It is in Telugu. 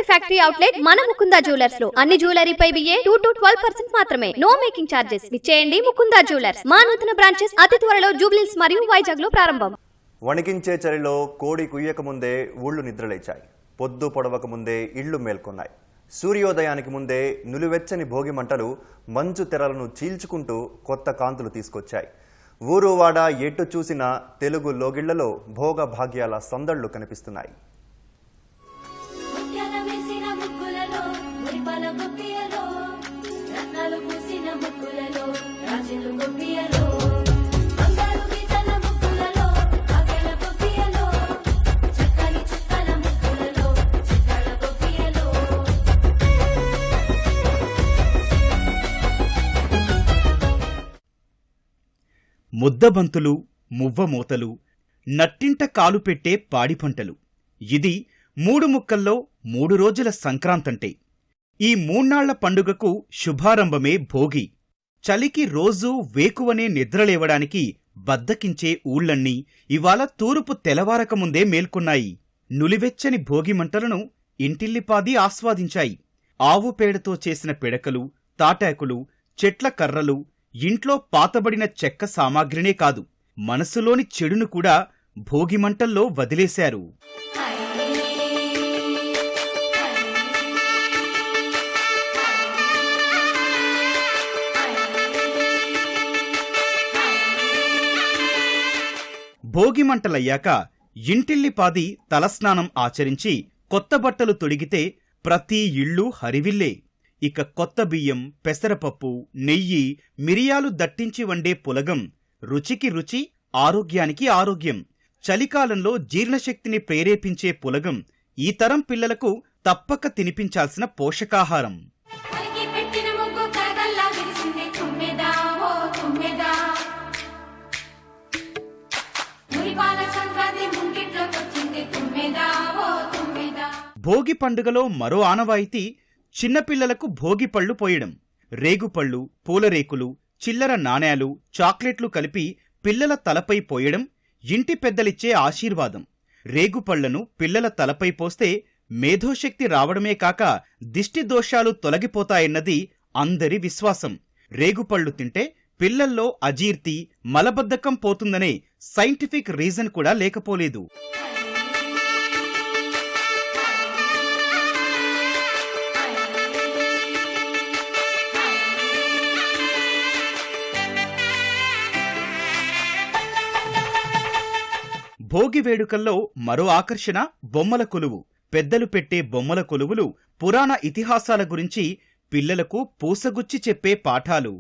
ఫ్యాక్టరీ అవుట్లెట్ మన ముకుందా జ్యువెలర్స్ లో అన్ని జ్యువెలరీపై బిఏ 2 to 12% మాత్రమే. No making charges. విచ్చేయండి ముకుందా జ్యువెలర్స్. మా నూతన బ్రాంచెస్ అతి త్వరలో జూబ్లీహిల్స్ మరియు వైజాగ్ లో ప్రారంభం. వణికించే చలిలో కోడి కుయ్యక ముందే ఊళ్ళు నిద్రలేచాయి. పొద్దు పొడవక ముందే ఇళ్లు మేల్కొన్నాయి. సూర్యోదయానికి ముందే నులివెచ్చని భోగి మంటలు మంచు తెరలను చీల్చుకుంటూ కొత్త కాంతులు తీసుకొచ్చాయి. ఊరు వాడ ఎటు చూసినా తెలుగు లోగిళ్లలో భోగ భాగ్యాల సందళ్లు కనిపిస్తున్నాయి. ముద్దబంతులు, మువ్వమూతలు, నట్టింట కాలు పెట్టే పాడిపంటలు. ఇది 3 ముక్కల్లో 3 రోజుల సంక్రాంతంటే. ఈ 3 నాళ్ల పండుగకు శుభారంభమే భోగి. చలికి రోజూ వేకువనే నిద్రలేవడానికి బద్దకించే ఊళ్ళన్నీ ఇవాళ తూర్పు తెలవారకముందే మేల్కొన్నాయి. నులివెచ్చని భోగిమంటలను ఇంటిల్లిపాది ఆస్వాదించాయి. ఆవు పేడతో చేసిన పిడకలు, తాటాకులు, చెట్ల కర్రలు, ఇంట్లో పాతబడిన చెక్క సామాగ్రినే కాదు, మనసులోని చెడును కూడా భోగిమంటల్లో వదిలేశారు. భోగిమంటలయ్యాక ఇంటిల్లిపాది తలస్నానం ఆచరించి కొత్త బట్టలు తొడిగితే ప్రతి ఇళ్ళూ హరివిల్లే. ఇక కొత్త బియ్యం, పెసరపప్పు, నెయ్యి, మిరియాలు దట్టించి వండే పులగం రుచికి రుచి, ఆరోగ్యానికి ఆరోగ్యం. చలికాలంలో జీర్ణశక్తిని ప్రేరేపించే పులగం ఈ తరం పిల్లలకు తప్పక తినిపించాల్సిన పోషకాహారం. భోగి పండుగలో మరో ఆనవాయితీ చిన్నపిల్లలకు భోగిపళ్లు పోయడం. రేగుపళ్ళు, పూలరేకులు, చిల్లర నాణేలు, చాక్లెట్లు కలిపి పిల్లల తలపై పోయడం ఇంటి పెద్దలిచ్చే ఆశీర్వాదం. రేగుపళ్లను పిల్లల తలపై పోస్తే మేధోశక్తి రావడమే కాక దిష్టి దోషాలు తొలగిపోతాయన్నది అందరి విశ్వాసం. రేగుపళ్లు తింటే పిల్లల్లో అజీర్తి, మలబద్ధకం పోతుందనే సైంటిఫిక్ రీజన్ కూడా లేకపోలేదు. భోగి వేడుకల్లో మరో ఆకర్షణ బొమ్మల కొలువు. పెద్దలు పెట్టే బొమ్మల కొలువులు పురాణ ఇతిహాసాల గురించి పిల్లలకు పూసగుచ్చి చెప్పే పాఠాలు.